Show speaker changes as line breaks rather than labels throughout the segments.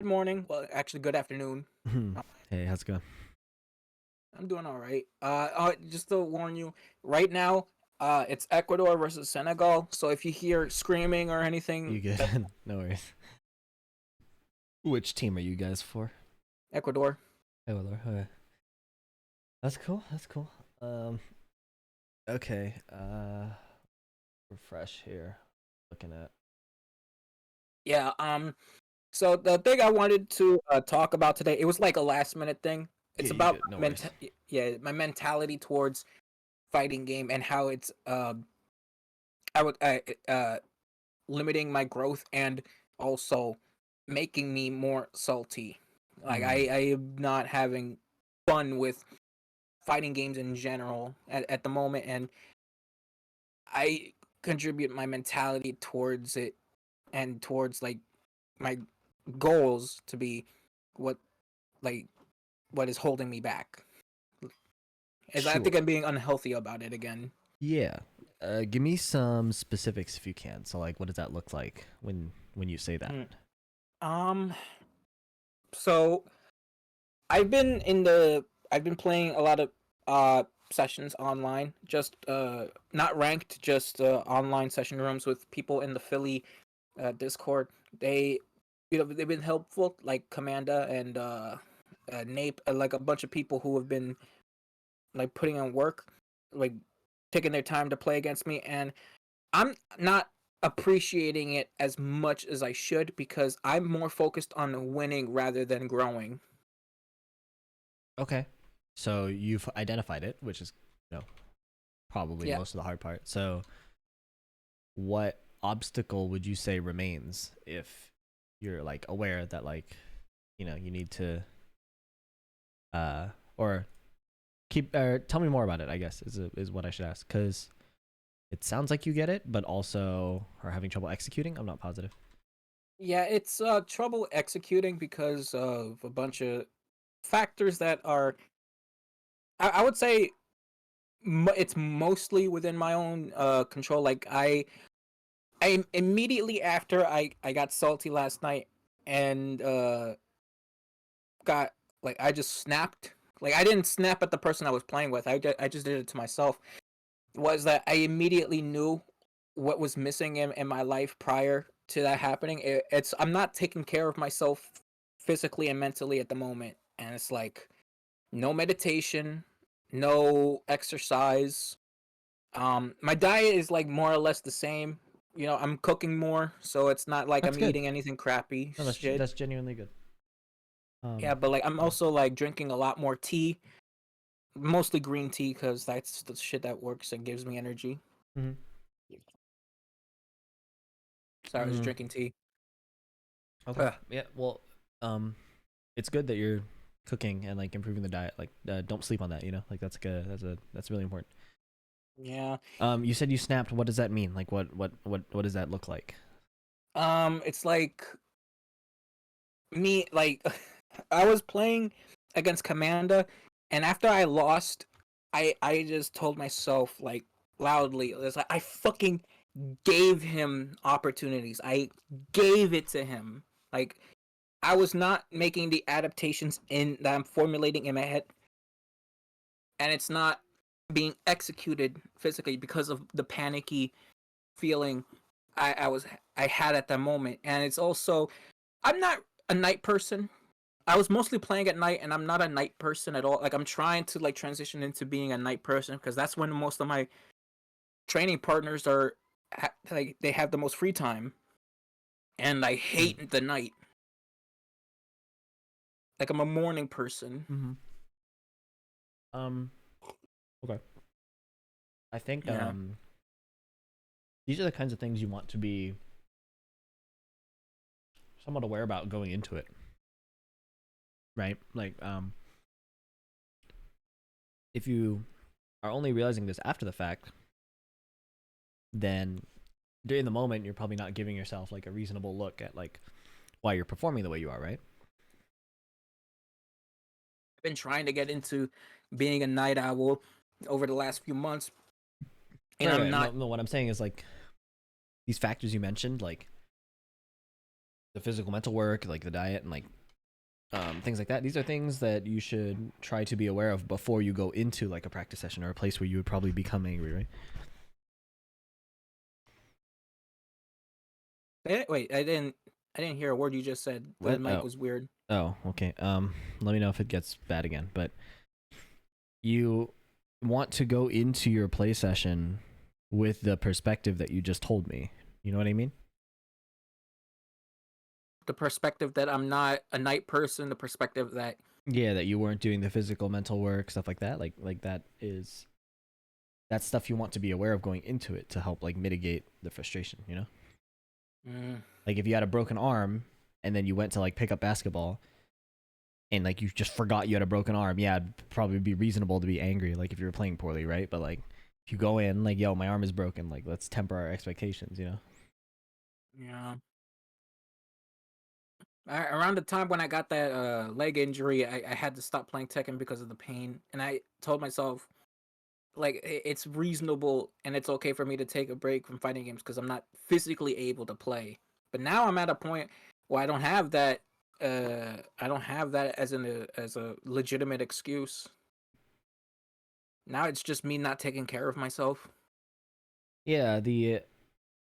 morning. Well, actually, good afternoon. Uh,
Hey, how's it going?
I'm doing all right. Just to warn you, right now, it's Ecuador versus Senegal. So if you hear screaming or anything,
You good?
that
No worries. Which team are you guys for?
Ecuador.
Ecuador. Okay. That's cool. That's cool. Okay. Refresh here. Looking at.
Yeah. So the thing I wanted to talk about today, it was like a last minute thing.
Yeah,
It's
you
about
good? No
my
worries.
yeah, my mentality towards fighting game and how it's I would limiting my growth and also making me more salty. Like
Hmm.
I am not having fun with fighting games in general at the moment, and I contribute my mentality towards it and towards like my goals to be what like what is holding me back. As I think
Sure.
I'm being unhealthy about it again.
Yeah. Give me some specifics if you can. So, like, what does that look like when you say that?
Mm. Um. So I've been playing a lot of sessions online, just not ranked, just online session rooms with people in the Philly Discord. They they've been helpful, like Commanda and Nape, like a bunch of people who have been like putting in work, like taking their time to play against me, and I'm not appreciating it as much as I should because I'm more focused on winning rather than growing.
Okay. So you've identified it, which is, you know, probably
Yeah.
most of the hard part. So, what obstacle would you say remains if you're like aware that like you need to uh or keep or tell me more about it, I guess is what I should ask, because it sounds like you get it but also are having trouble executing. I'm not positive.
Yeah, it's trouble executing because of a bunch of factors that are, I would say, it's mostly within my own control. Like I immediately after I got salty last night and got like I just snapped. Like I didn't snap at the person I was playing with. I just did it to myself. Was that I immediately knew what was missing in my life prior to that happening. It's I'm not taking care of myself physically and mentally at the moment, and it's like no meditation, no exercise. My diet is like more or less the same. I'm cooking more, so it's not like
That's
I'm
good.
eating anything crappy
No,
shit.
that's genuinely good.
Yeah, but like I'm
Yeah.
also like drinking a lot more tea, mostly green tea, because that's the shit that works and gives me energy.
Hmm.
Sorry, I was
Mm,
drinking tea.
okay.
Ugh.
Yeah, well, um it's good that you're cooking and like improving the diet. Like, don't sleep on that, like that's really important.
Yeah.
You said you snapped. What does that mean? Like, what does that look like?
It's like me like I was playing against Commanda, and after I lost, I just told myself like loudly, it's like I fucking gave him opportunities. I gave it to him. Like I was not making the adaptations in that I'm formulating in my head, and it's not being executed physically because of the panicky feeling I was I had at that moment. And it's also I'm not a night person. I was mostly playing at night, and I'm not a night person at all. Like I'm trying to like transition into being a night person because that's when most of my training partners are like they have the most free time, and I
Mm.
hate the night. Like I'm a morning person.
Mm-hmm. Um. Okay. I think
Yeah.
these are the kinds of things you want to be somewhat aware about going into it, right? Like, if you are only realizing this after the fact, then during the moment you're probably not giving yourself like a reasonable look at like why you're performing the way you are, right?
I've been trying to get into being a night owl over the last few months, and
Right,
I'm
right.
not.
No, no. What I'm saying is like these factors you mentioned, like the physical mental work, like the diet and like things like that. These are things that you should try to be aware of before you go into like a practice session or a place where you would probably become angry, right?
Wait, I didn't hear a word you just said. The
What?
mic was weird.
Oh, okay. Let me know if it gets bad again. But you want to go into your play session with the perspective that you just told me. You know what I mean?
The perspective that I'm not a night person, the perspective that
Yeah, that you weren't doing the physical mental work, stuff like that. Like that's stuff you want to be aware of going into it to help like mitigate the frustration, you know?
mm,
Like if you had a broken arm and then you went to like pick up basketball and like you just forgot you had a broken arm, yeah, it'd probably be reasonable to be angry like if you were playing poorly, right? But like if you go in like, yo, my arm is broken, like let's temper our expectations, you know?
yeah. Around the time when I got that leg injury, I had to stop playing Tekken because of the pain, and I told myself like it's reasonable and it's okay for me to take a break from fighting games because I'm not physically able to play. But now I'm at a point where I don't have that. I don't have that as a legitimate excuse. Now it's just me not taking care of myself.
Yeah, the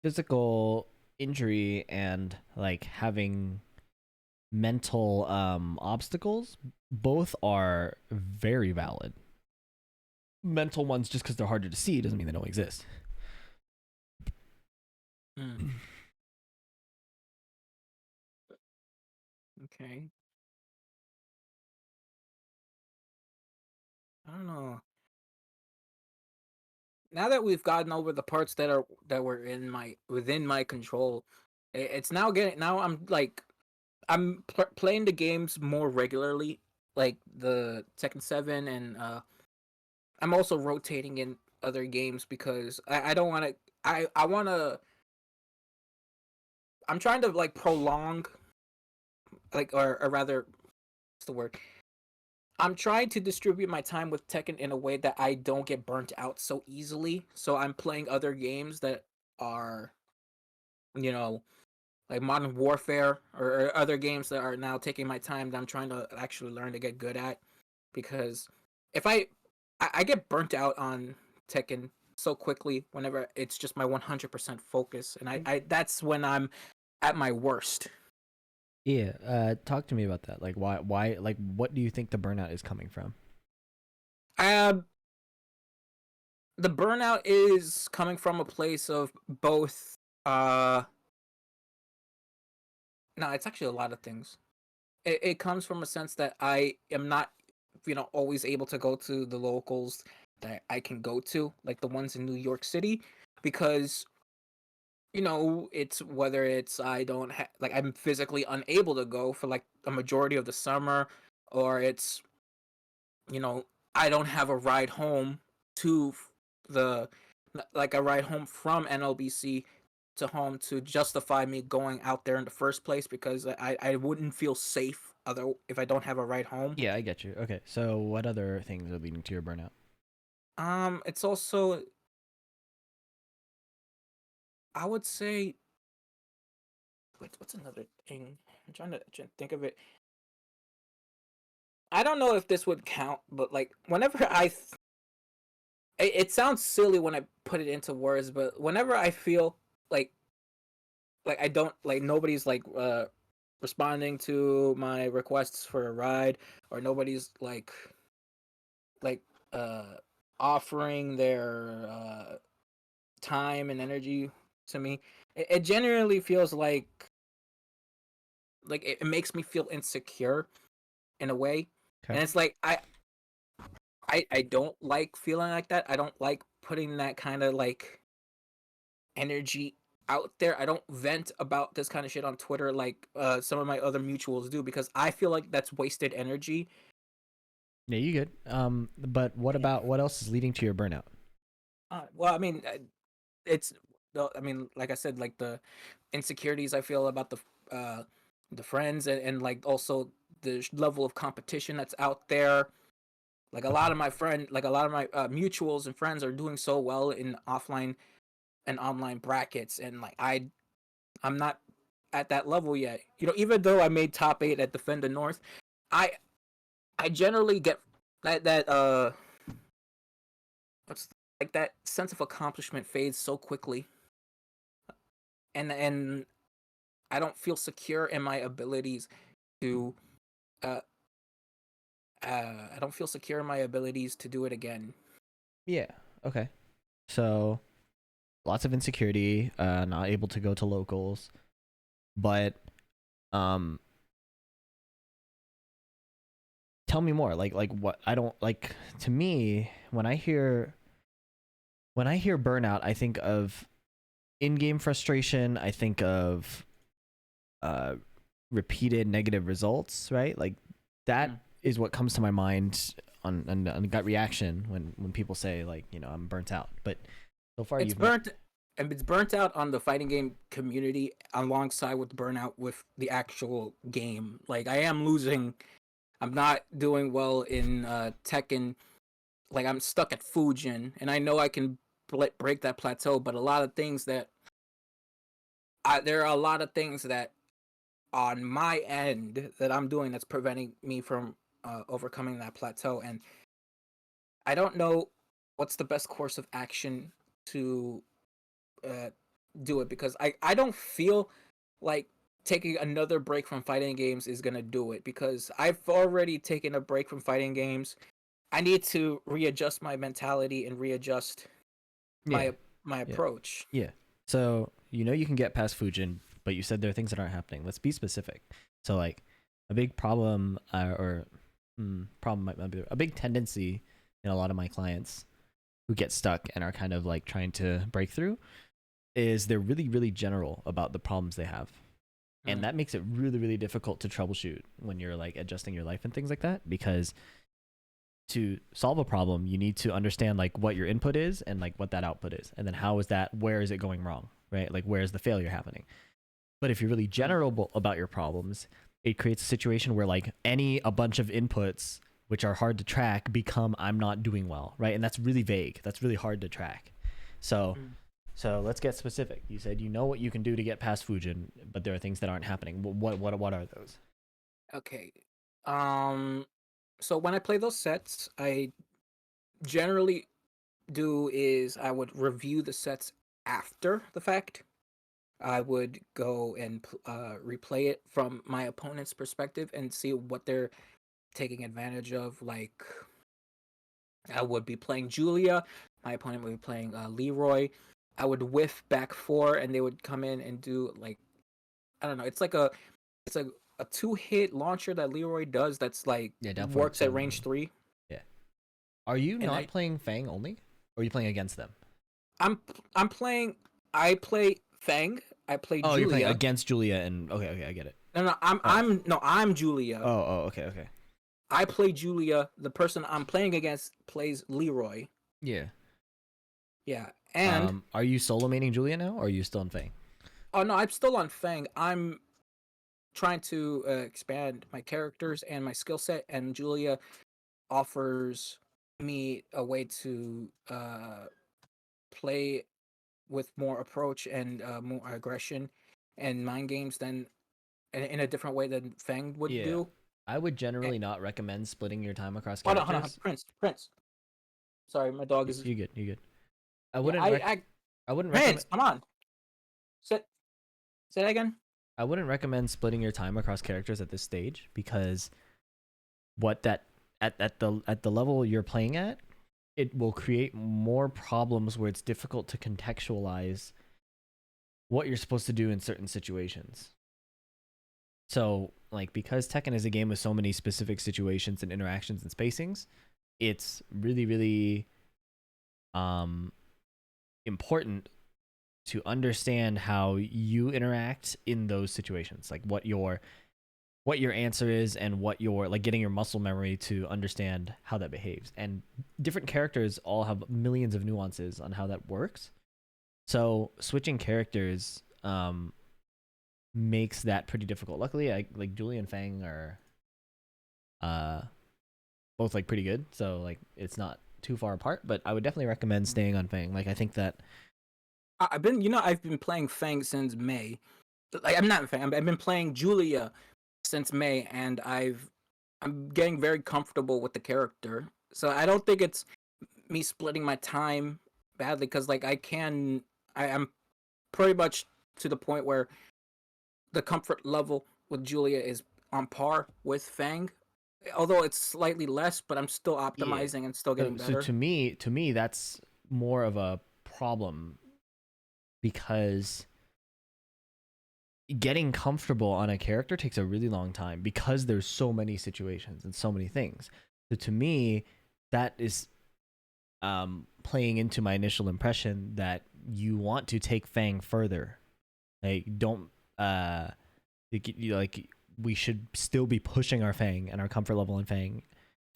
physical injury and like having mental obstacles both are very valid. Mental ones just because they're harder to see doesn't mean they don't exist.
Hmm. Okay. I don't know. Now that we've gotten over the parts that were in my within my control, it's now getting now I'm like playing the games more regularly, like the Tekken 7, and I'm also rotating in other games because I don't want to. I want to. I'm trying to like prolong, like or rather, what's the word? I'm trying to distribute my time with Tekken in a way that I don't get burnt out so easily. So I'm playing other games that are, you know, like Modern Warfare or other games that are now taking my time that I'm trying to actually learn to get good at. Because if I get burnt out on Tekken so quickly whenever it's just my 100% focus, and I that's when I'm at my worst.
Yeah, talk to me about that. Like why like what do you think the burnout is coming from?
Um, the burnout is coming from a place of both. No, it's actually a lot of things. It comes from a sense that I am not, always able to go to the locals that I can go to, like the ones in New York City, because it's whether it's I don't like I'm physically unable to go for like a majority of the summer, or it's you know I don't have a ride home to the like a ride home from NLBC to home to justify me going out there in the first place because I wouldn't feel safe other if I don't have a ride home.
Yeah, I get you. Okay, so what other things are leading to your burnout?
It's also I would say what's another thing? I'm trying to think of it. I don't know if this would count, but like whenever it sounds silly when I put it into words, but whenever I feel like I don't like nobody's like responding to my requests for a ride, or nobody's like uh offering their time and energy to me, it generally feels like it makes me feel insecure in a way.
Okay.
And it's like I don't like feeling like that. I don't like putting that kind of like energy out there. I don't vent about this kind of shit on Twitter like some of my other mutuals do because I feel like that's wasted energy.
Yeah, you good. But what
Yeah.
about what else is leading to your burnout?
Well, I mean, it's I mean, like I said, like the insecurities I feel about the friends, and like also the level of competition that's out there. Like a lot of my mutuals and friends are doing so well in offline and online brackets, and like I'm not at that level yet. Even though I made top 8 at Defender North, I I generally get that what's like that sense of accomplishment fades so quickly, and I don't feel secure in my abilities to uh I don't feel secure in my abilities to do it again.
Yeah. Okay. So lots of insecurity, not able to go to locals, but um tell me more. Like what I don't like to me when I hear burnout, I think of in-game frustration, I think of uh repeated negative results, right? Like that is what comes to my mind on gut reaction when people say like, I'm burnt out. But so far
It's
you've met
burnt and it's burnt out on the fighting game community alongside with burnout with the actual game. Like I am losing. I'm not doing well in Tekken. Like I'm stuck at Fujin, and I know I can break that plateau. But there are a lot of things that on my end that I'm doing that's preventing me from overcoming that plateau. And I don't know what's the best course of action to uh, do it, because I don't feel like taking another break from fighting games is gonna do it, because I've already taken a break from fighting games. I need to readjust my mentality and readjust
yeah.
my
Yeah.
approach.
Yeah. So, you can get past Fujin, but you said there are things that aren't happening. Let's be specific. So, like, a big problem, problem might not be a big tendency in a lot of my clients who get stuck and are kind of like trying to break through is they're really, really general about the problems they have. And that makes it really, really difficult to troubleshoot when you're like adjusting your life and things like that, because to solve a problem, you need to understand like what your input is and like what that output is. And then where is it going wrong, right? Like where is the failure happening? But if you're really general about your problems, it creates a situation where like a bunch of inputs, which are hard to track, become I'm not doing well, right? And that's really vague. That's really hard to track. So let's get specific. You said you know what you can do to get past Fujin, but there are things that aren't happening. What are those?
Okay. So when I play those sets, I generally do is I would review the sets after the fact. I would go and replay it from my opponent's perspective and see what they're taking advantage of. Like I would be playing Julia, my opponent would be playing Leroy. I would whiff back four, and they would come in and do like I don't know. It's a 2-hit launcher that Leroy does. That's like
Yeah, down for
works at range 3.
Yeah. Are you
And
not playing Fang only? Or are you playing against them?
I'm I'm playing. I play Fang. I play
Oh, you're playing
Julia.
against Julia and okay, I get it.
No, I'm Julia.
Okay.
I play Julia. The person I'm playing against plays Leroy.
Yeah.
Yeah, and
Are you solo maining Julia now, or are you still in Fang?
oh no, I'm still on Fang. I'm trying to expand my characters and my skill set, and Julia offers me a way to play with more approach and more aggression and mind games than in a different way than Fang would
Yeah.
do.
I would generally not recommend splitting your time across
Hold on,
characters.
Prince. Sorry, my dog is.
You good? You good? I
Yeah,
wouldn't I wouldn't recommend
Prince, come on. Say, say that again.
I wouldn't recommend splitting your time across characters at this stage, because what that at the level you're playing at, it will create more problems where it's difficult to contextualize what you're supposed to do in certain situations. So, like, because Tekken is a game with so many specific situations and interactions and spacings, it's really, really important to understand how you interact in those situations, like what your answer is and what your like getting your muscle memory to understand how that behaves. And different characters all have millions of nuances on how that works. So switching characters makes that pretty difficult. Luckily, like Julie and Fang are both like pretty good, so like it's not too far apart. But I would definitely recommend staying on Fang. Like I think that
I've been playing Fang since May, like I'm not a fan. I've been playing Julia since May, and I'm getting very comfortable with the character. So I don't think it's me splitting my time badly because like I'm pretty much to the point where the comfort level with Julia is on par with Fang, although it's slightly less, but I'm still
Yeah.
optimizing and still
So
getting
so
better.
to me that's more of a problem because getting comfortable on a character takes a really long time because there's so many situations and so many things. So to me, that is playing into my initial impression that you want to take Fang further. Like don't like we should still be pushing our Fang and our comfort level in Fang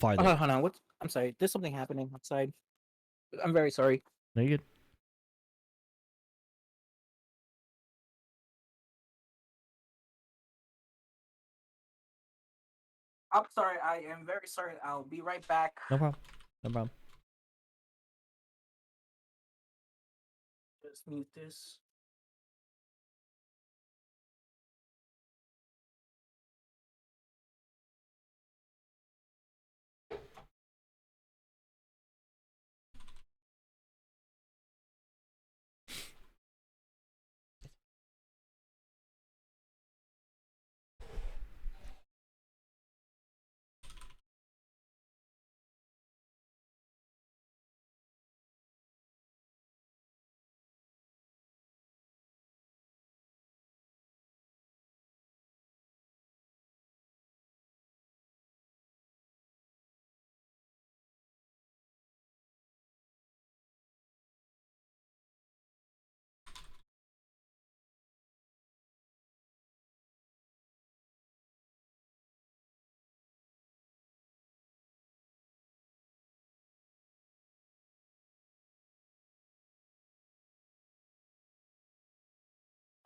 farther.
Hold on. What? I'm sorry. There's something happening outside. I'm very sorry.
No, you good?
I'm sorry. I am very sorry. I'll be right back.
No problem. No problem.
Just mute this.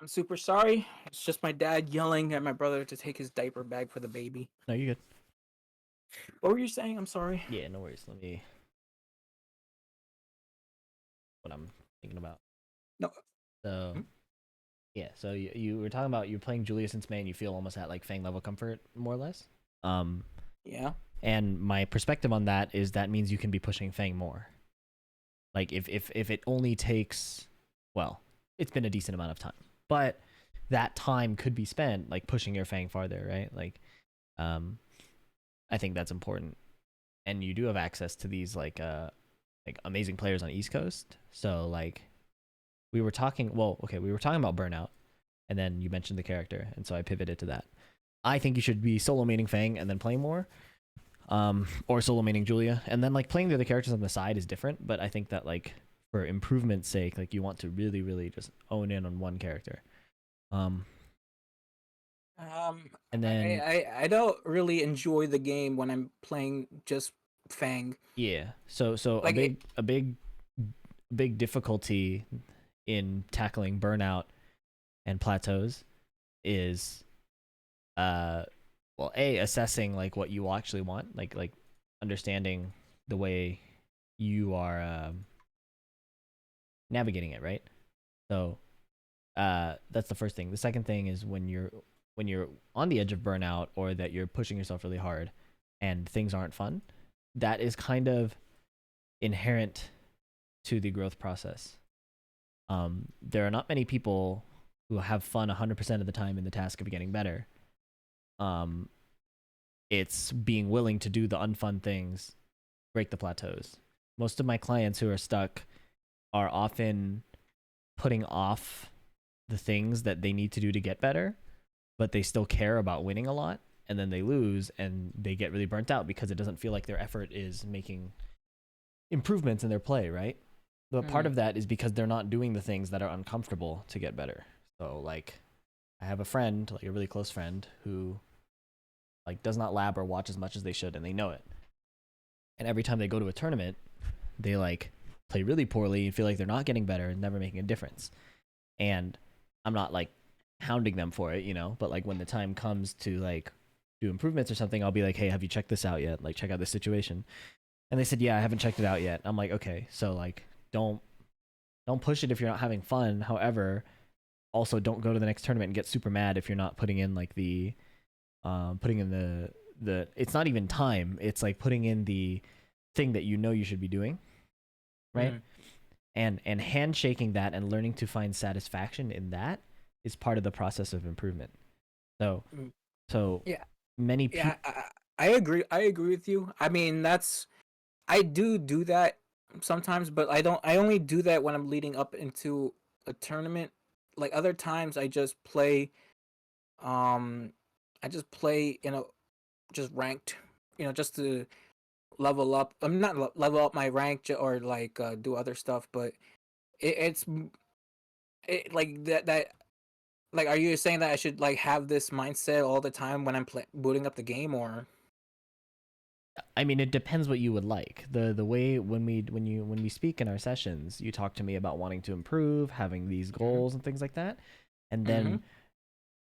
I'm super sorry. It's just my dad yelling at my brother to take his diaper bag for the baby.
No, you good.
What were you saying? I'm sorry.
Yeah, no worries. Let me what I'm thinking about.
No.
So
Hmm?
yeah, so you were talking about you're playing Julia since May and you feel almost at like Fang level comfort more or less. Um,
Yeah.
and my perspective on that is that means you can be pushing Fang more. Like if it only takes, well, it's been a decent amount of time, but that time could be spent like pushing your Fang farther, right? Um, I think that's important, and you do have access to these like amazing players on East Coast. So like we were talking, well, okay, we were talking about burnout, and then you mentioned the character, and so I pivoted to that. I think you should be solo maining Fang and then playing more, or solo maining Julia, and then like playing the other characters on the side is different. But I think that like for improvement's sake, like you want to really, really just own in on one character. Um,
Um,
and then
I don't really enjoy the game when I'm playing just Fang.
yeah, so
Like,
big difficulty in tackling burnout and plateaus is well, a assessing like what you actually want, like understanding the way you are navigating it, right? So that's the first thing. The second thing is when you're on the edge of burnout or that you're pushing yourself really hard and things aren't fun, that is kind of inherent to the growth process. There are not many people who have fun 100% of the time in the task of getting better. Um, it's being willing to do the unfun things, break the plateaus. Most of my clients who are stuck are often putting off the things that they need to do to get better, but they still care about winning a lot, and then they lose and they get really burnt out because it doesn't feel like their effort is making improvements in their play, right? But part
mm,
of that is because they're not doing the things that are uncomfortable to get better. So like I have a friend, like a really close friend, who like does not lab or watch as much as they should, and they know it. And every time they go to a tournament, they like play really poorly and feel like they're not getting better and never making a difference. And I'm not like hounding them for it, you know, but like when the time comes to like do improvements or something, I'll be like, hey, have you checked this out yet? Like check out this situation. And they said, yeah, I haven't checked it out yet. I'm like, okay, so like don't push it if you're not having fun. However, also don't go to the next tournament and get super mad if you're not putting in like the putting in the it's not even time, it's like putting in the thing that you know you should be doing, right?
Mm.
And handshaking that and learning to find satisfaction in that is part of the process of improvement. So
Mm.
so
Yeah,
many
yeah,
people.
I agree. I agree with you. I mean, I do that sometimes, but I only do that when I'm leading up into a tournament. Like other times, um, I just play, just ranked, just to level up. I'm not level up my rank or like do other stuff, but it's like that. Like, are you saying that I should like have this mindset all the time when I'm booting up the game, or?
I mean, it depends what you would like. The way when we speak in our sessions, you talk to me about wanting to improve, having these
Mm-hmm.
goals and things like that, and
Mm-hmm.
then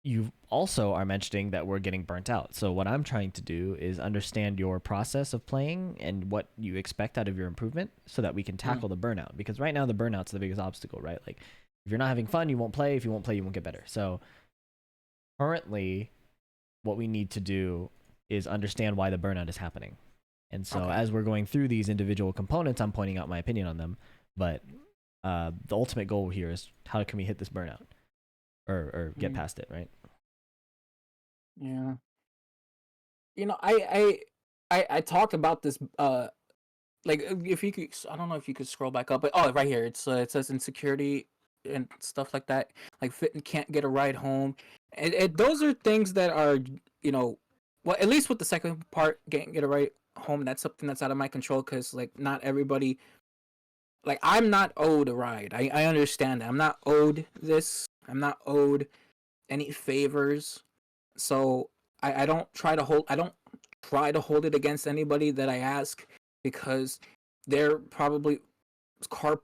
you also are mentioning that we're getting burnt out. So what I'm trying to do is understand your process of playing and what you expect out of your improvement, so that we can tackle the burnout. Because right now the burnout's the biggest obstacle, right? Like if you're not having fun, you won't play. If you won't play, you won't get better. So currently, what we need to do is understand why the burnout is happening. And so
Okay.
as we're going through these individual components, I'm pointing out my opinion on them. But the ultimate goal here is how can we hit this burnout or get
Mm.
past it, right?
Yeah. I talked about this. Like if you could, I don't know if you could scroll back up, but oh, right here, it says insecurity and stuff like that. Like fit and can't get a ride home, and those are things that are, you know, well, at least with the second part, get a ride home. That's something that's out of my control because like not everybody. Like I'm not owed a ride. I understand that. I'm not owed this. I'm not owed any favors. So I don't try to hold it against anybody that I ask because they're probably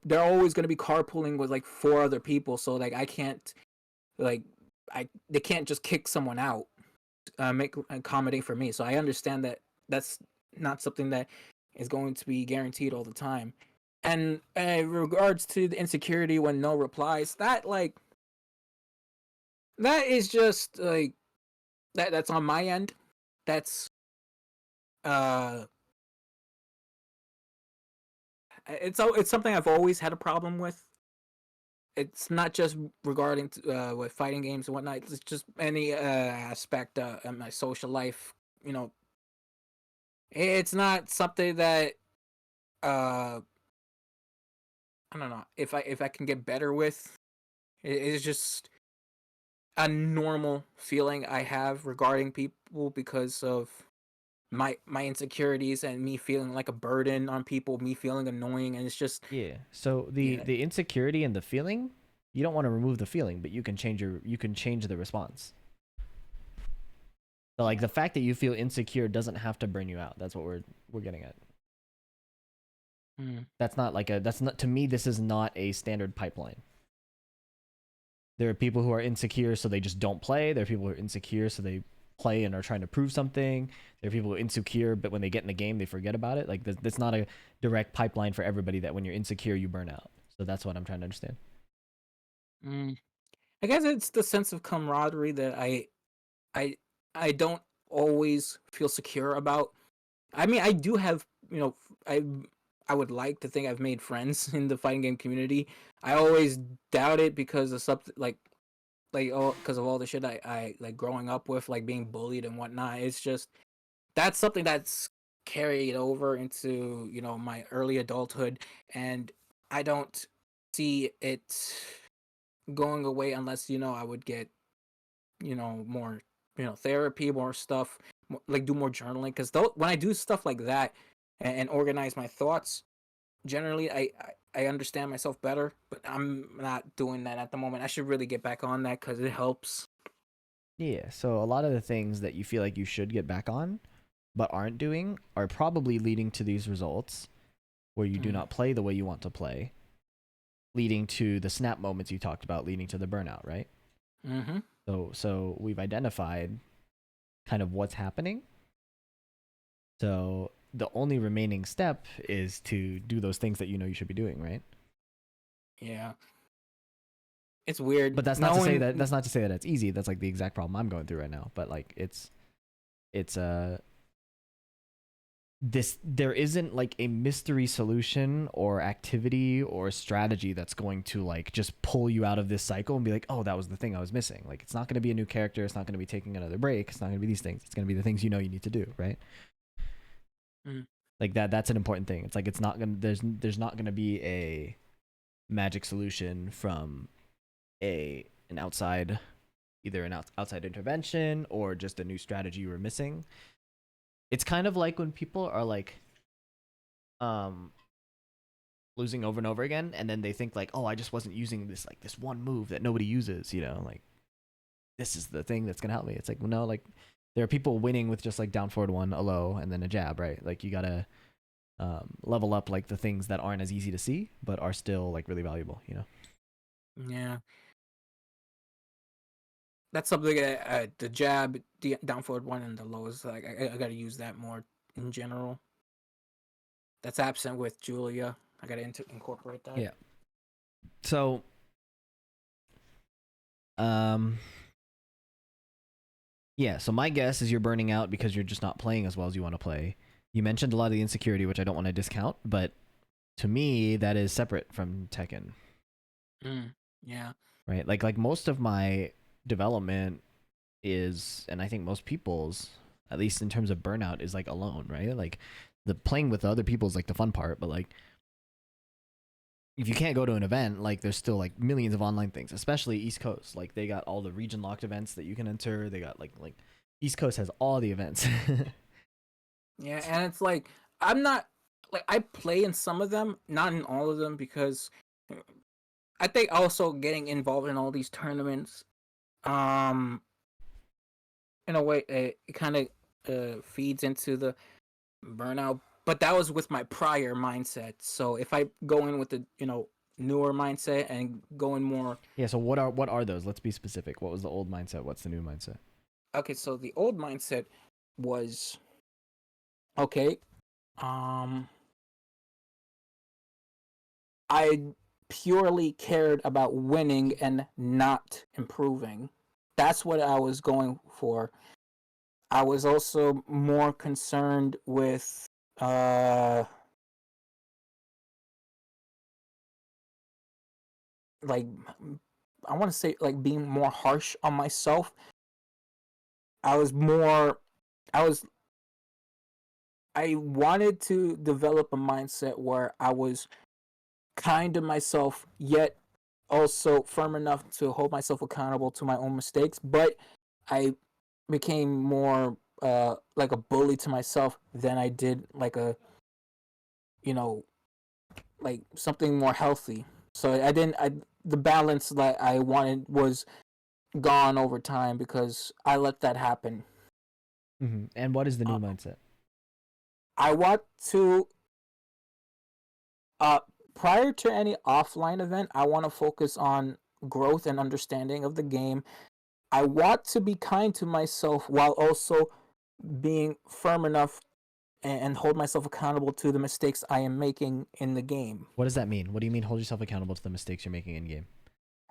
they're always going to be carpooling with like four other people, so like I can't like I they can't just kick someone out, make accommodate for me. So I understand that that's not something that is going to be guaranteed all the time. And in regards to the insecurity when no replies, that is just like that's on my end. That's uh it's something I've always had a problem with. It's not just regarding with fighting games and whatnot. It's just any aspect of my social life. You know, it's not something that uh I don't know if I can get better with. It's just a normal feeling I have regarding people because of my insecurities and me feeling like a burden on people, me feeling annoying, and it's just
Yeah. So
yeah.
the insecurity and the feeling, you don't want to remove the feeling, but you can change the response. So like the fact that you feel insecure doesn't have to burn you out. That's what we're getting at.
Mm.
That's not like a that's not to me this is not a standard pipeline. There are people who are insecure so they just don't play. There are people who are insecure so they play and are trying to prove something. There are people who are insecure but when they get in the game they forget about it. Like that's not a direct pipeline for everybody that when you're insecure you burn out. So that's what I'm trying to understand.
Mm. I guess it's the sense of camaraderie that I I don't always feel secure about. I mean, I do have, I would like to think I've made friends in the fighting game community. I always doubt it because of something like all because of all the shit I like growing up with, like being bullied and whatnot. It's just that's something that's carried over into, my early adulthood, and I don't see it going away unless, I would get, more, therapy, more stuff, like do more journaling. Because when I do stuff like that and organize my thoughts, generally I understand myself better. But I'm not doing that at the moment. I should really get back on that because it helps.
Yeah, so a lot of the things that you feel like you should get back on but aren't doing are probably leading to these results where you do
Mm.
not play the way you want to play, leading to the snap moments you talked about, leading to the burnout, right?
Mm-hmm.
So we've identified kind of what's happening. So the only remaining step is to do those things that you know you should be doing, right?
Yeah. it's weird.
But that's not to say
Knowing,
that it's easy. That's like the exact problem I'm going through right now. But like it's this, there isn't like a mystery solution or activity or strategy that's going to like just pull you out of this cycle and be like, oh, that was the thing I was missing. Like, it's not going to be a new character, it's not going to be taking another break, it's not going to be these things, it's going to be the things you know you need to do, right?
Mm.
Like that's an important thing. It's like, it's not gonna, there's not going to be a magic solution from an outside, either an outside intervention or just a new strategy you were missing. It's kind of like when people are like losing over and over again, and then they think like, oh, I just wasn't using this, like this one move that nobody uses, you know, like this is the thing that's gonna help me. It's like, well, no, like there are people winning with just like down forward one, a low, and then a jab, right? Like you gotta level up like the things that aren't as easy to see but are still like really valuable, you know?
yeah, that's something that the jab, the down forward one, and the lows. Like I got to use that more in general. That's absent with Julia. I got to incorporate that.
Yeah. So um yeah, so my guess is you're burning out because you're just not playing as well as you want to play. You mentioned a lot of the insecurity, which I don't want to discount, but to me that is separate from Tekken.
Yeah.
Right? Like most of my development is, and I think most people's, at least in terms of burnout, is like alone, right? Like the playing with other people is like the fun part, but like if you can't go to an event, like there's still like millions of online things, especially East Coast. Like they got all the region locked events that you can enter. They got like East Coast has all the events.
Yeah, and it's like I'm not like I play in some of them, not in all of them, because I think also getting involved in all these tournaments, um, in a way, it kind of feeds into the burnout. But that was with my prior mindset. So if I go in with the newer mindset and go in more,
Yeah, so what are those? Let's be specific. What was the old mindset? What's the new mindset?
okay, so the old mindset was okay. Um, I purely cared about winning and not improving. That's what I was going for. I was also more concerned with like I want to say like being more harsh on myself. I was more I was I wanted to develop a mindset where I was kind to myself yet also firm enough to hold myself accountable to my own mistakes, but I became more like a bully to myself than I did like a you know like something more healthy. So I didn't I the balance that I wanted was gone over time because I let that happen.
And what is the new
Uh,
mindset?
I want to uh prior to any offline event, I want to focus on growth and understanding of the game. I want to be kind to myself while also being firm enough and hold myself accountable to the mistakes I am making in the game.
What does that mean? What do you mean hold yourself accountable to the mistakes you're making in game?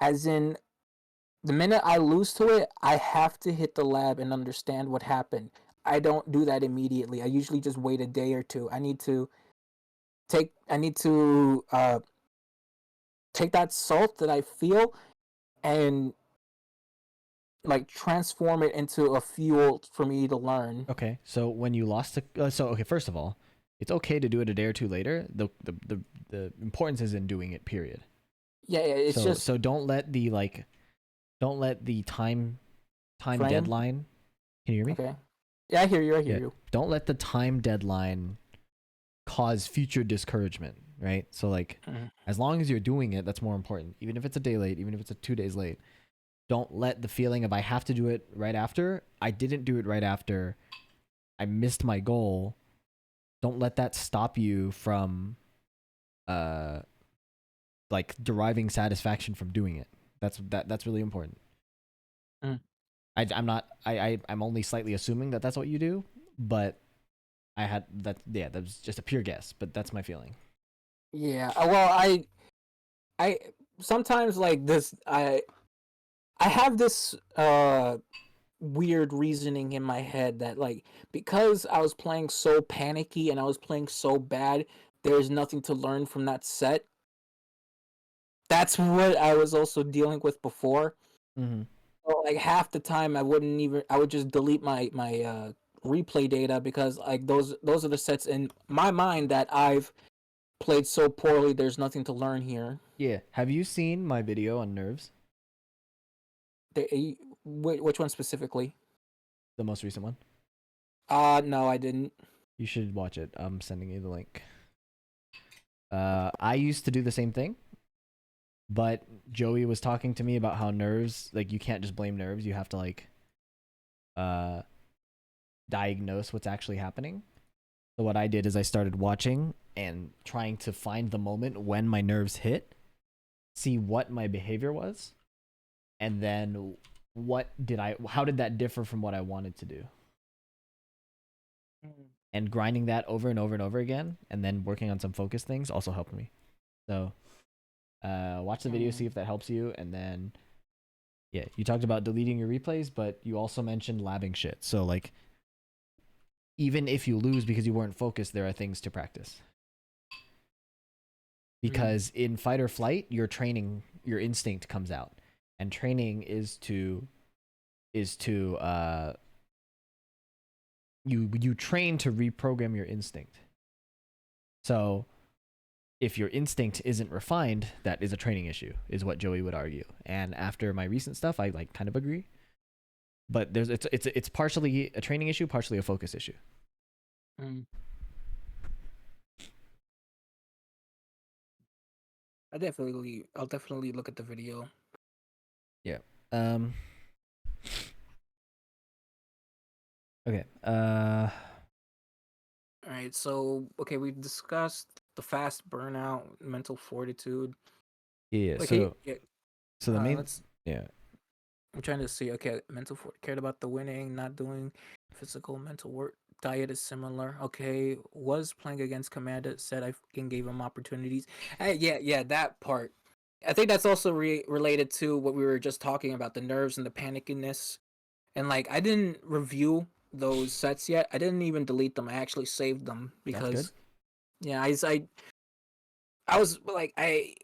As in, the minute I lose to it, I have to hit the lab and understand what happened. I don't do that immediately. I usually just wait a day or two. I need to take that salt that I feel and like transform it into a fuel for me to learn.
Okay, so when you lost okay, first of all, it's okay to do it a day or two later. The importance is in doing it, period.
Yeah, it's just
So don't let the time
frame.
deadline. Can you hear me?
Okay. Yeah, I hear you. I hear
Yeah.
you.
Don't let the time deadline cause future discouragement, right? So like
Mhm.
as long as you're doing it, that's more important. Even if it's a day late, even if it's 2 days late, don't let the feeling of I have to do it right after. I didn't do it right after. I missed my goal. Don't let that stop you from uh like deriving satisfaction from doing it. That's really important.
Mm.
I'm not I'm only slightly assuming that that's what you do, but I had that, yeah, that was just a pure guess, but that's my feeling.
Yeah. Well, I sometimes like this, I have this weird reasoning in my head that like because I was playing so panicky and I was playing so bad, there's nothing to learn from that set. That's what I was also dealing with before.
Mm-hmm.
So, like half the time I would just delete my replay data because like those are the sets in my mind that I've played so poorly there's nothing to learn here.
Yeah. Have you seen my video on nerves?
Which one specifically?
The most recent one?
No, I didn't.
You should watch it. I'm sending you the link. I used to do the same thing, but Joey was talking to me about how nerves, like you can't just blame nerves. You have to like uh diagnose what's actually happening. So what I did is I started watching and trying to find the moment when my nerves hit, see what my behavior was, and then how did that differ from what I wanted to do? And grinding that over and over and over again, and then working on some focus things also helped me. So watch the video, see if that helps you, and then yeah, you talked about deleting your replays, but you also mentioned labbing shit. So like even if you lose because you weren't focused, there are things to practice. Because in fight or flight, your training, your instinct comes out. And training is to you train to reprogram your instinct. So if your instinct isn't refined, that is a training issue, is what Joey would argue. And after my recent stuff, I like kind of agree. But it's partially a training issue, partially a focus issue.
I'll definitely look at the video.
Yeah. Okay.
All right. So okay, we've discussed the fast burnout, mental fortitude.
Yeah.
Okay.
So the main.
Let's.
Yeah.
I'm trying to see. Okay, cared about the winning, not doing physical, mental work. Diet is similar. Okay, was playing against Commander. Said I fucking gave him opportunities. Yeah, that part. I think that's also related to what we were just talking about, the nerves and the panickiness. And like, I didn't review those sets yet. I didn't even delete them. I actually saved them
That's good.
because, yeah, I was like,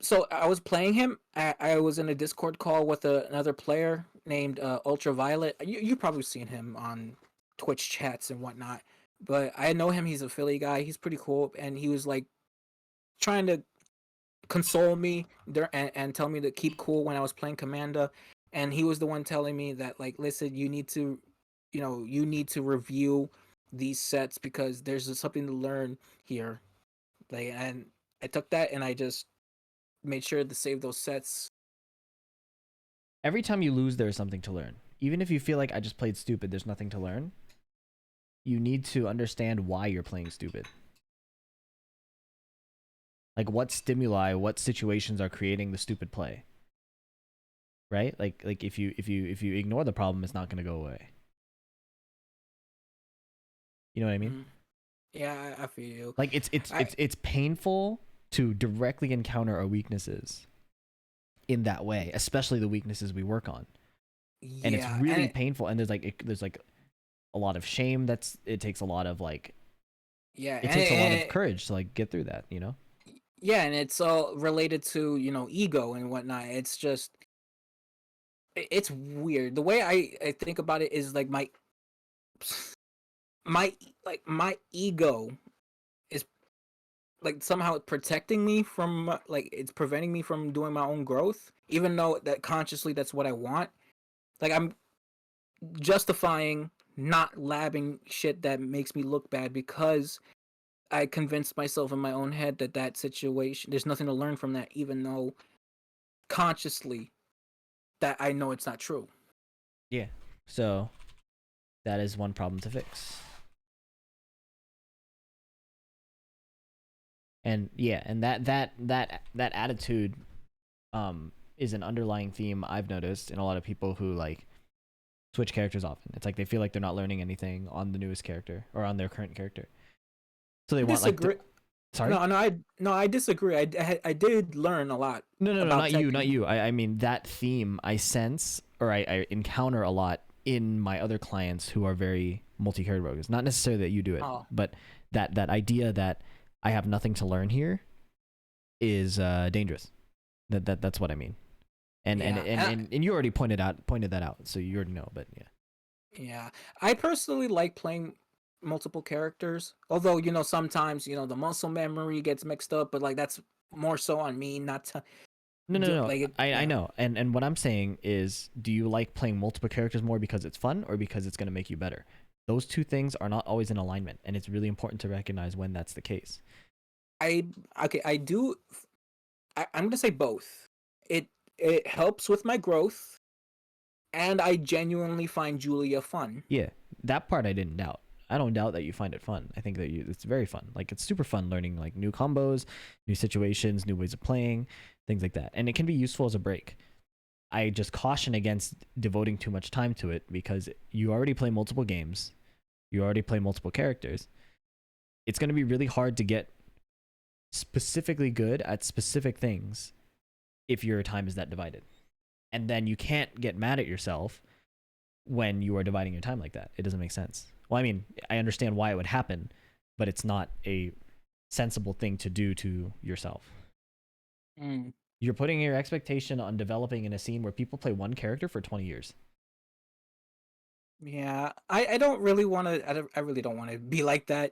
so I was playing him. I was in a Discord call with another player named Ultraviolet. You probably seen him on Twitch chats and whatnot. But I know him. He's a Philly guy. He's pretty cool, and he was like trying to console me and tell me to keep cool when I was playing Commander. And he was the one telling me that like, listen, you need to review these sets because there's something to learn here. Like, and I took that and I just made sure to save those sets.
Every time you lose, there's something to learn. Even if you feel like I just played stupid, there's nothing to learn. You need to understand why you're playing stupid. Like what stimuli, what situations are creating the stupid play. Right? Like if you ignore the problem, it's not going to go away. You know what I mean?
Yeah, I feel you.
Like it's painful to directly encounter our weaknesses in that way, especially the weaknesses we work on.
Yeah,
and it's really painful. And there's like a lot of shame. It takes a lot of like,
yeah,
it takes a lot of courage to like get through that, you know?
Yeah, and it's all related to ego and whatnot. It's just it's weird. The way I think about it is like my ego is like somehow protecting me from like it's preventing me from doing my own growth, even though that consciously that's what I want. Like I'm justifying not labbing shit that makes me look bad because I convinced myself in my own head that that situation there's nothing to learn from that, even though consciously that I know it's not true.
Yeah. So that is one problem to fix. And yeah, and that attitude is an underlying theme I've noticed in a lot of people who like switch characters often. It's like they feel like they're not learning anything on the newest character or on their current character. So they want like Sorry.
No, I disagree. I did learn a lot
No,
about
not you, not
Tekken.
you. I mean that theme I sense or I encounter a lot in my other clients who are very multi-character focused. Not necessarily that you do it,
Oh,
but that idea that I have nothing to learn here is dangerous. That's what I mean. And and,
yeah.
and and you already pointed that out, so you already know. But yeah,
Yeah. I personally like playing multiple characters. Although, sometimes, the muscle memory gets mixed up, but like that's more so on me, not to
no.
like
I
yeah.
know. And what I'm saying is, do you like playing multiple characters more because it's fun or because it's gonna make you better? Those two things are not always in alignment, and it's really important to recognize when that's the case.
I okay, I do I'm gonna say both. It it helps with my growth, and I genuinely find Julia fun.
Yeah, that part I didn't doubt. I don't doubt that you find it fun. I think that it's very fun. Like it's super fun learning like new combos, new situations, new ways of playing, things like that. And it can be useful as a break. I just caution against devoting too much time to it because you already play multiple games, you already play multiple characters. It's going to be really hard to get specifically good at specific things if your time is that divided. And then you can't get mad at yourself when you are dividing your time like that. It doesn't make sense. Well, I mean, I understand why it would happen, but it's not a sensible thing to do to yourself.
Mm.
You're putting your expectation on developing in a scene where people play one character for 20 years.
Yeah, I don't really want to. I really don't want to be like that.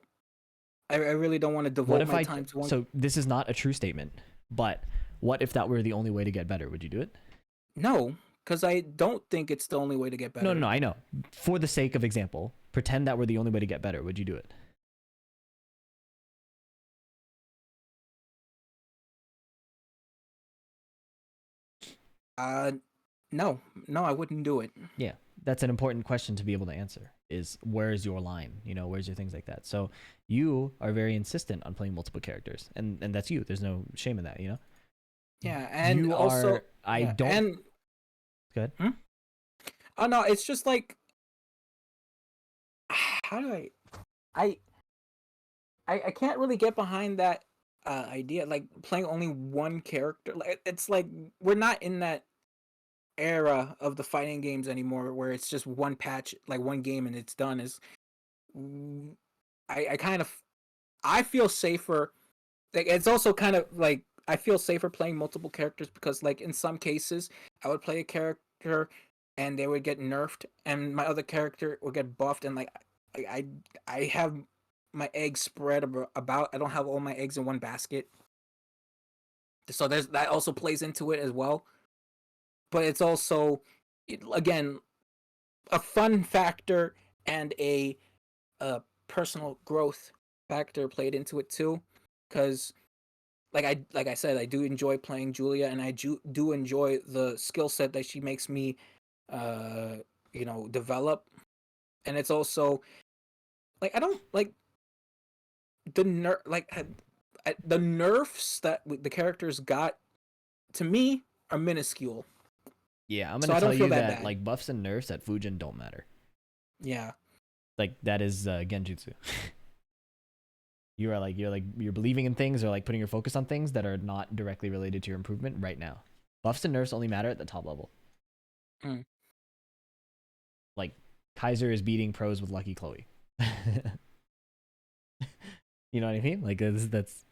I really don't want to
What
devote
if
my
I
time to one.
so this is not a true statement, but what if that were the only way to get better? Would you do it?
No, because I don't think it's the only way to get
No,
better.
I know. For the sake of example, pretend that were the only way to get better. Would you do it?
Uh, no, no, I wouldn't do it.
Yeah, that's an important question to be able to answer. Is where's your line? You know, where's your things like that? So you are very insistent on playing multiple characters, and that's you. There's no shame in that. You know,
Yeah, and
you
also,
are. I
yeah,
don't.
and
Good.
hmm? Oh no, it's just like, how do I, I can't really get behind that idea. Like playing only one character. Like it's like we're not in that era of the fighting games anymore, where it's just one patch, like one game, and it's done. Is I kind of I feel safer. Like it's also kind of like I feel safer playing multiple characters because like in some cases I would play a character and they would get nerfed and my other character would get buffed and like I I have my eggs spread about. I don't have all my eggs in one basket. So there's that also plays into it as well. But it's also again a fun factor and a personal growth factor played into it too because like I said, I do enjoy playing Julia, and I do enjoy the skill set that she makes me, uh, develop. And it's also like I don't like the nerfs that the characters got to me are minuscule,
Yeah, I'm
so
gonna
I
tell
don't feel
you
that
that
bad.
like buffs and nerfs at Fujin don't matter.
Yeah,
Like that is genjutsu. You're believing in things or like putting your focus on things that are not directly related to your improvement right now. Buffs and nerfs only matter at the top level.
mm.
Like Kaiser is beating pros with Lucky Chloe. You know what I mean? Like that's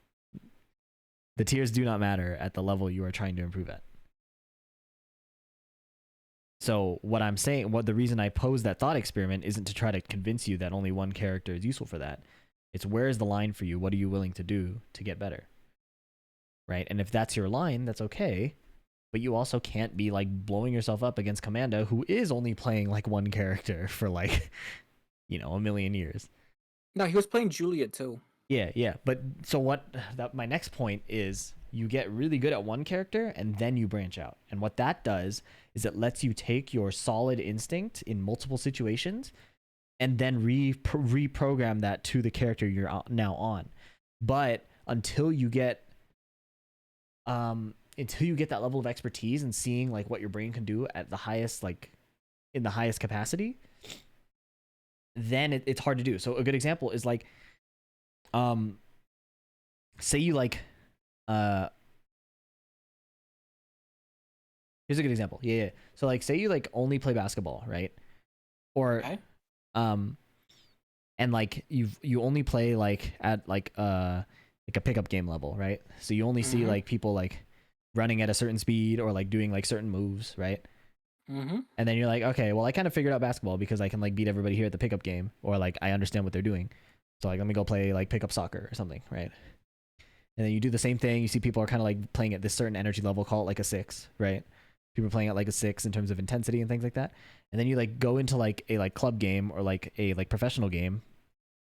the tiers do not matter at the level you are trying to improve at. So what I'm saying, what the reason I pose that thought experiment isn't to try to convince you that only one character is useful for that. It's where is the line for you? What are you willing to do to get better? Right? And if that's your line, that's okay. But you also can't be like blowing yourself up against Commanda, who is only playing like one character for like, a million years.
No, he was playing Julia too.
Yeah. But so what my next point is you get really good at one character and then you branch out. And what that does is it lets you take your solid instinct in multiple situations and then reprogram that to the character you're now on. But until you get that level of expertise and seeing like what your brain can do at the highest like in the highest capacity, then it's hard to do. So a good example is like say you like uh here's a good example. Yeah. So like say you like only play basketball, right? Or
Okay.
um and like you only play like at like a pickup game level, right? So you only see
Mhm.
like people like running at a certain speed or like doing like certain moves, right?
Mhm.
And then you're like, okay, well I kind of figured out basketball because I can like beat everybody here at the pickup game, or like I understand what they're doing. So like let me go play like pickup soccer or something, right? And then you do the same thing. You see people are kind of like playing at this certain energy level, call it like a 6, right? People are playing at like a 6 in terms of intensity and things like that. And then you like go into like a like club game or like a like professional game,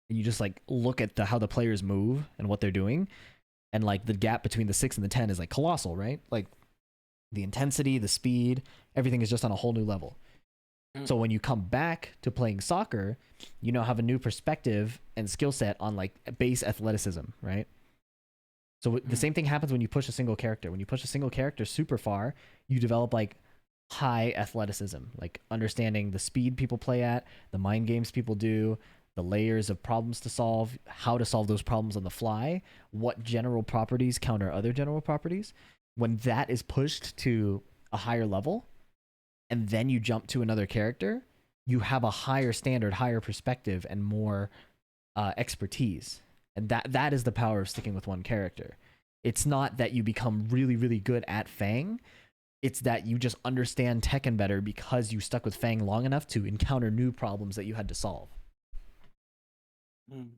and you just like look at the how the players move and what they're doing, and like the gap between the 6 and the 10 is like colossal, right? Like the intensity, the speed, everything is just on a whole new level.
Mm.
So when you come back to playing soccer, you now have a new perspective and skill set on like base athleticism, right? So the
Mm.
same thing happens when you push a single character. When you push a single character super far, you develop like high athleticism, like understanding the speed people play at, the mind games people do, the layers of problems to solve, how to solve those problems on the fly, what general properties counter other general properties. When that is pushed to a higher level, and then you jump to another character, you have a higher standard, higher perspective, and more expertise. And that is the power of sticking with one character. It's not that you become really, really good at Fang. It's that you just understand Tekken better because you stuck with Fang long enough to encounter new problems that you had to solve.
Mm.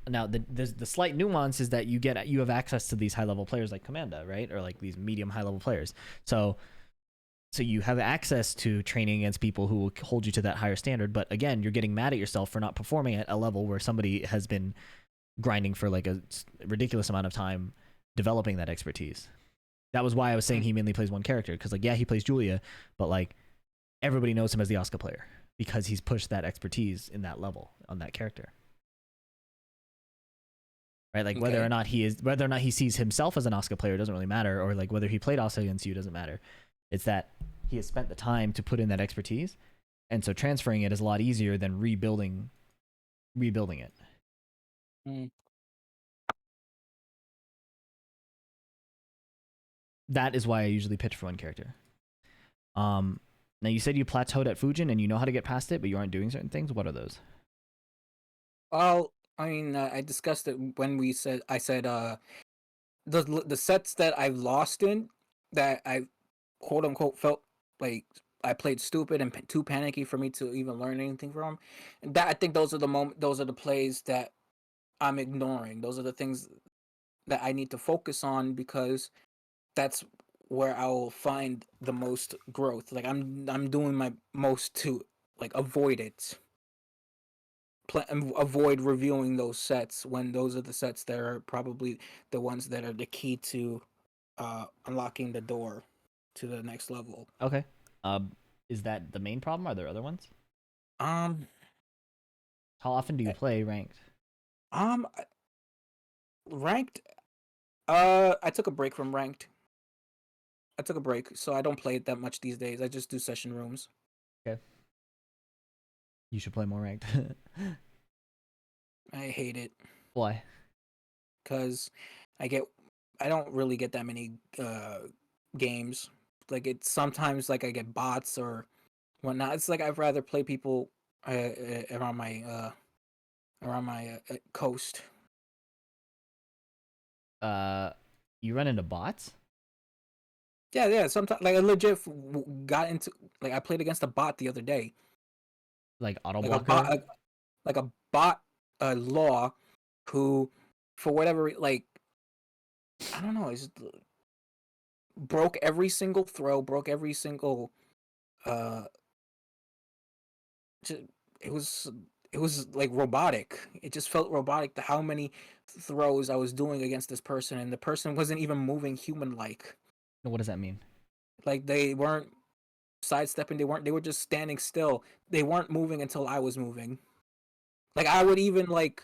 Now, the slight nuance is that you have access to these high level players like Commanda, right, or like these medium high level players. So you have access to training against people who will hold you to that higher standard. But again, you're getting mad at yourself for not performing at a level where somebody has been grinding for like a ridiculous amount of time developing that expertise. That was why I was saying
Mm.
he mainly plays one character, because like yeah, he plays Julia, but like everybody knows him as the Asuka player because he's pushed that expertise in that level on that character. Right? Like
Okay.
whether or not he sees himself as an Asuka player doesn't really matter, or like whether he played Asuka against you doesn't matter. It's that he has spent the time to put in that expertise, and so transferring it is a lot easier than rebuilding it.
Mm.
That is why I usually pitch for one character. Um, Now you said you plateaued at Fujin and you know how to get past it, but you aren't doing certain things. What are those?
Well, I mean, I discussed it when I said the sets that I've lost in, that I quote unquote felt like I played stupid and too panicky for me to even learn anything from. And that, I think those are the plays that I'm ignoring. Those are the things that I need to focus on, because that's where I will find the most growth. Like I'm doing my most to like avoid it. Avoid reviewing those sets when those are the sets that are probably the ones that are the key to unlocking the door to the next level.
Okay. Is that the main problem? Are there other ones?
Um,
How often do you play ranked?
um, ranked. I took a break from ranked. I took a break, so I don't play it that much these days. I just do session rooms.
Okay. You should play more ranked.
I hate it
Why?
because I get, I don't really get that many games. Like it's sometimes like I get bots or whatnot. It's like I'd rather play people around my coast.
Uh, you run into bots?
Yeah, yeah. Sometimes like I legit got into, like I played against a bot the other day.
Like auto
Like a bot,
blocker?
like a bot law who, for whatever like I don't know, is broke every single throw, broke every single uh. Just, it was it was like robotic. It just felt robotic to how many throws I was doing against this person, and the person wasn't even moving human like.
What does that mean?
Like they weren't sidestepping. They were just standing still. They weren't moving until I was moving. Like I would even like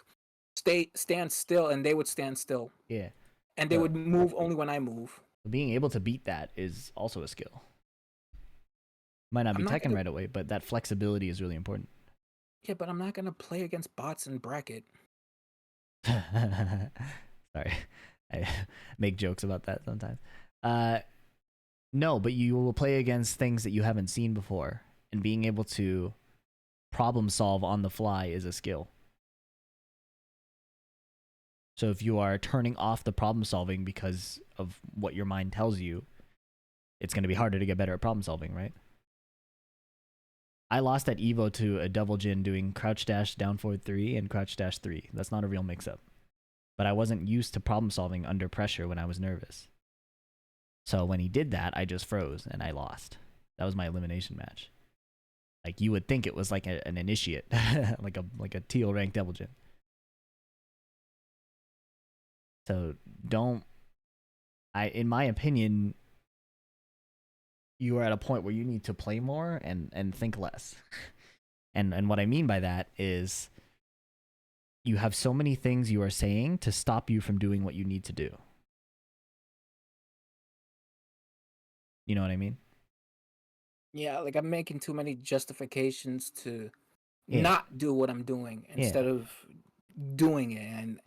stand still, and they would stand still,
Yeah.
and they
But
would move only when I move.
being able to beat that is also a skill. Might not
I'm
be
not
Tekken
gonna.
right away, but that flexibility is really important.
Yeah, but I'm not gonna play against bots in bracket.
Sorry. I make jokes about that sometimes. Uh, no, but you will play against things that you haven't seen before, and being able to problem solve on the fly is a skill. So if you are turning off the problem solving because of what your mind tells you, it's going to be harder to get better at problem solving, right? I lost at Evo to a double Jin doing crouch dash down forward 3 and crouch dash 3. That's not a real mix up. But I wasn't used to problem solving under pressure when I was nervous. So when he did that, I just froze and I lost. That was my elimination match. Like you would think it was like an initiate, like a teal ranked double Jin. So in my opinion, you are at a point where you need to play more and think less. And what I mean by that is you have so many things you are saying to stop you from doing what you need to do. You know what I mean?
Yeah, like I'm making too many justifications to
Yeah.
not do what I'm doing
Yeah.
instead of doing it,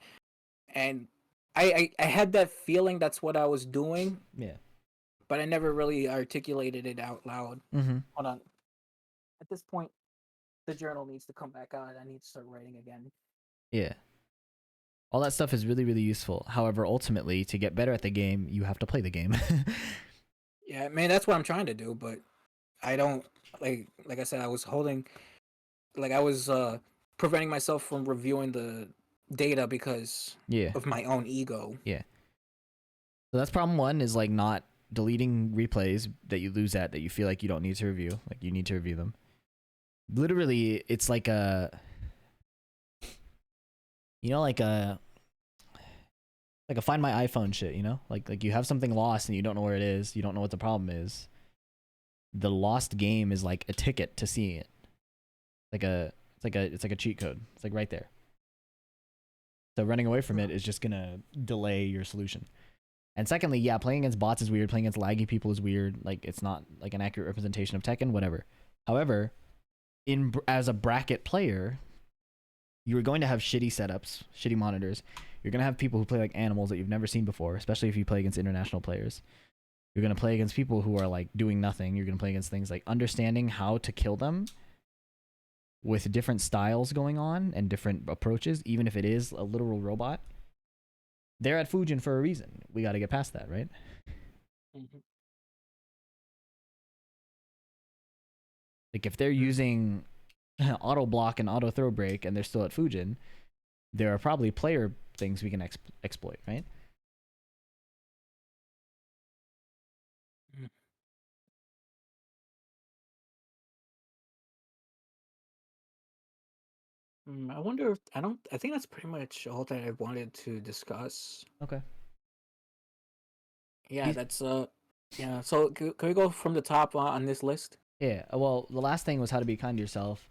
and I had that feeling that's what I was doing,
Yeah.
but I never really articulated it out loud.
Mm-hmm.
Hold on. At this point, the journal needs to come back out. I need to start writing again.
Yeah. All that stuff is really, really useful. However, ultimately, to get better at the game, you have to play the game.
Yeah, man, that's what I'm trying to do, but I don't like I said, I was holding like I was preventing myself from reviewing the data because
Yeah.
of my own ego.
Yeah. So that's problem one, is like not deleting replays that you lose at that you feel like you don't need to review. Like you need to review them. Literally, it's like like a find my iPhone shit, you know? Like you have something lost and you don't know where it is, you don't know what the problem is. The lost game is like a ticket to seeing it. It's like a cheat code. It's like right there. So running away from it is just gonna delay your solution. And secondly, yeah, playing against bots is weird. Playing against laggy people is weird. Like it's not like an accurate representation of Tekken, whatever. However, as a bracket player, you're going to have shitty setups, shitty monitors. You're going to have people who play like animals that you've never seen before, especially if you play against international players. You're going to play against people who are like doing nothing. You're going to play against things like understanding how to kill them with different styles going on and different approaches, even if it is a literal robot. They're at Fujin for a reason. We got to get past that, right?
Mm-hmm.
Like if they're using auto block and auto throw break and they're still at Fujin, there are probably player things we can exploit, right?
I wonder if I don't. I think that's pretty much all that I wanted to discuss.
Okay.
Yeah, that's yeah. So can we go from the top on this list?
Yeah. Well, the last thing was how to be kind to yourself.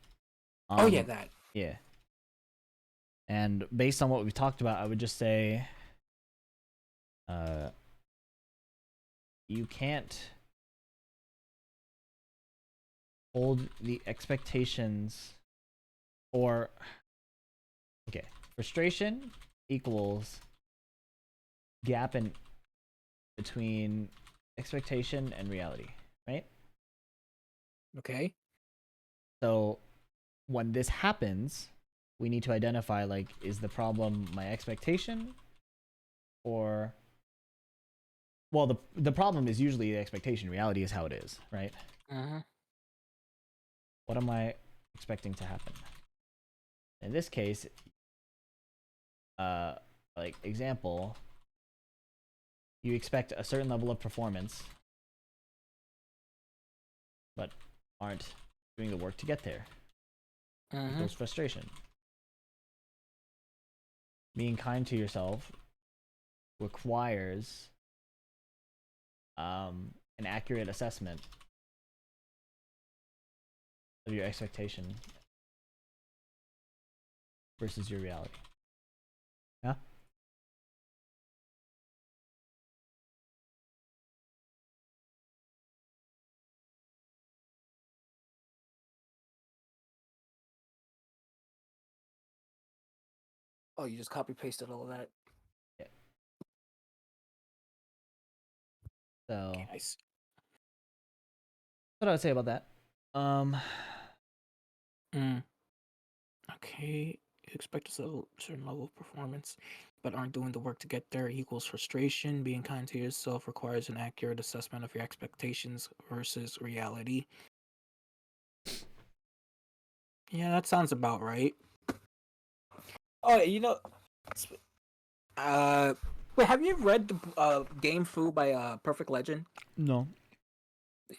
Oh yeah, that.
Yeah. And based on what we've talked about, I would just say, you can't hold the expectations, or okay, frustration equals gap in between expectation and reality, right?
Okay.
So when this happens, we need to identify like, is the problem my expectation, or well, the problem is usually the expectation. Reality is how it is, right?
Uh-huh.
What am I expecting to happen? In this case, like example, you expect a certain level of performance, but aren't doing the work to get there. Equals frustration. Being kind to yourself requires an accurate assessment of your expectation versus your reality. Yeah?
Oh, you just copy pasted all of that.
Yeah. So
Okay, nice.
what I would say about that.
Mm. Okay, you expect a certain level of performance, but aren't doing the work to get there equals frustration. Being kind to yourself requires an accurate assessment of your expectations versus reality. Yeah, that sounds about right. Oh, uh, wait, have you read the Game Fu by Perfect Legend?
No,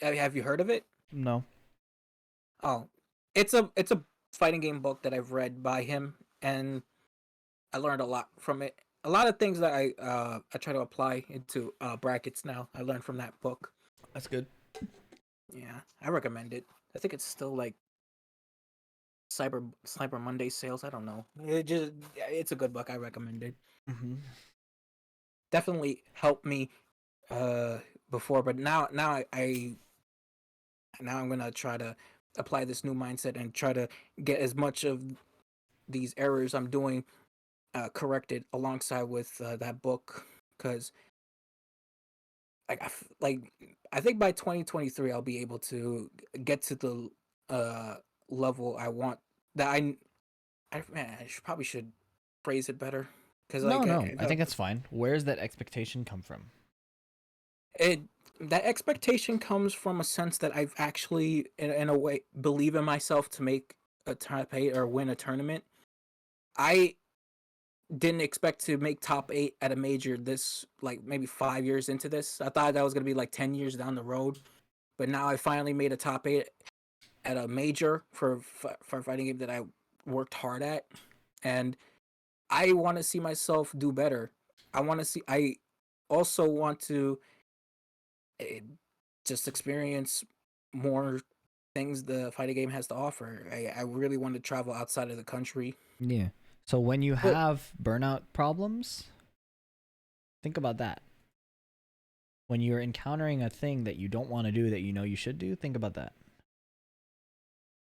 Have you heard of it?
no.
Oh, it's a fighting game book that I've read by him, and I learned a lot from it. A lot of things that I try to apply into brackets now. I learned from that book.
That's good.
Yeah, I recommend it. I think it's still like Cyber Monday sales. I don't know. It's a good book. I recommend it.
Mm-hmm.
Definitely helped me uh before, but now I'm gonna try to apply this new mindset and try to get as much of these errors I'm doing corrected alongside with that book, because like I think by 2023 I'll be able to get to the uh level I want. That man, probably should phrase it better, because
No,
like
no. I think that's fine. Where's that expectation come from?
it that expectation comes from a sense that I've actually in a way believe in myself to make a top 8 or win a tournament. I didn't expect to make top 8 at a major this, like, maybe 5 years into this. I thought that was going to be like 10 years down the road, but now I finally made a top 8 at a major for a fighting game that I worked hard at, and I want to see myself do better. I also want to eh, just experience more things the fighting game has to offer. I really want to travel outside of the country.
Yeah. So when you
But
have burnout problems, think about that. When you're encountering a thing that you don't want to do that you know you should do, think about that.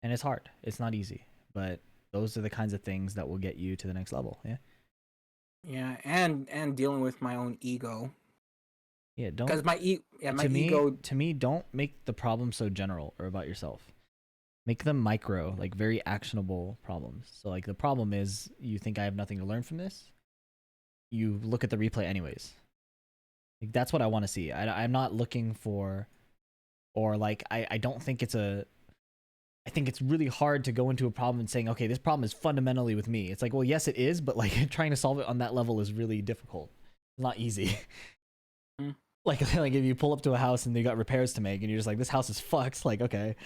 And it's hard. It's not easy, but those are the kinds of things that will get you to the next level. Yeah.
yeah, and dealing with my own ego,
Yeah, don't
because my
to me
ego.
to me don't make the problem so general or about yourself. Make them micro, like very actionable problems. So like the problem is you think I have nothing to learn from this. You look at the replay anyways. Like that's what I want to see. I'm not looking for, or like I don't think it's a. I think it's really hard to go into a problem and saying, okay, this problem is fundamentally with me. It's like, well, yes, it is, but like trying to solve it on that level is really difficult. It's not easy.
Mm.
like if you pull up to a house and they got repairs to make, and you're just like, this house is fucked. Like, okay,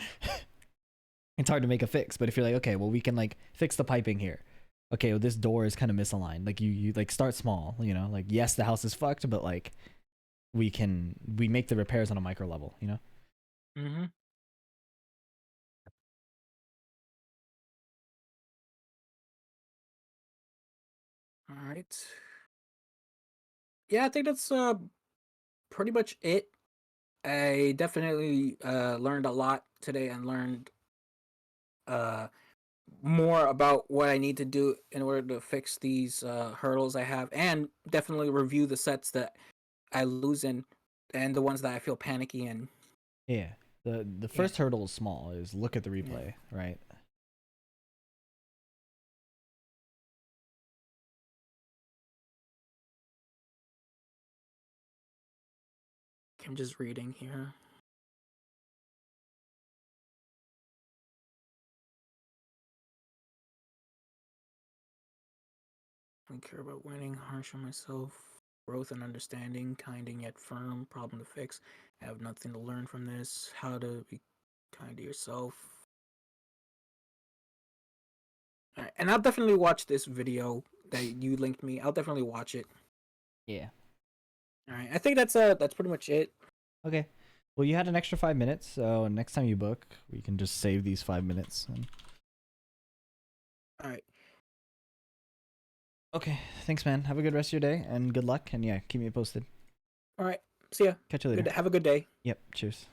it's hard to make a fix. But if you're like, okay, well, we can like fix the piping here. Okay, well, this door is kind of misaligned. Like you like start small, you know, like yes, the house is fucked, but like we make the repairs on a micro level, you know?
Mm-hmm. All right. Yeah, I think that's pretty much it. I definitely learned a lot today, and learned uh more about what I need to do in order to fix these hurdles I have, and definitely review the sets that I lose in, and the ones that I feel panicky in.
Yeah. The
Yeah,
first hurdle is small, is look at the
yeah.
replay, right?
I'm just reading here. I don't care about winning, harsh on myself. Growth and understanding, kind and yet firm, problem to fix. I have nothing to learn from this. How to be kind to yourself. All right, and I'll definitely watch this video that you linked me. I'll definitely watch it.
Yeah.
All right, I think that's pretty much it.
Okay. Well, you had an extra 5 minutes, so next time you book, we can just save these 5 minutes.
All right,
Okay. Thanks, man. Have a good rest of your day, and good luck. And yeah, keep me posted.
all right. See ya.
Catch you later.
Have a good day.
Yep. Cheers.